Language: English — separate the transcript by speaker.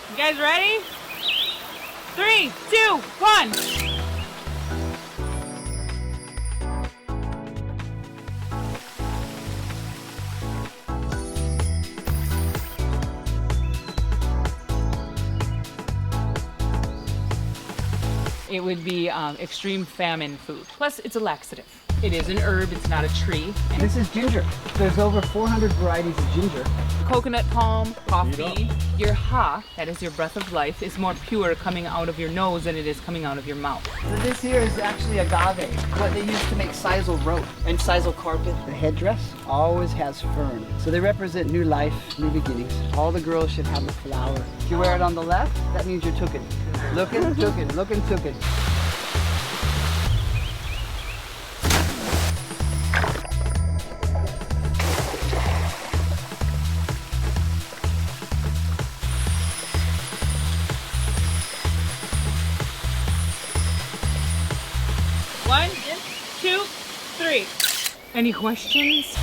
Speaker 1: You guys ready? 3, 2, 1. It would be extreme famine food. Plus, it's a laxative. It is an herb, it's not a tree. And
Speaker 2: this is ginger. There's over 400 varieties of ginger.
Speaker 1: Coconut palm, coffee. Your ha, that is your breath of life, is more pure coming out of your nose than it is coming out of your mouth.
Speaker 2: So this here is actually agave, what they use to make sisal rope and sisal carpet. The headdress always has fern. So they represent new life, new beginnings. All the girls should have the flower. If you wear it on the left, that means you're tooken. Looking, tooken, looking, tooken.
Speaker 1: One, two, three. Any questions?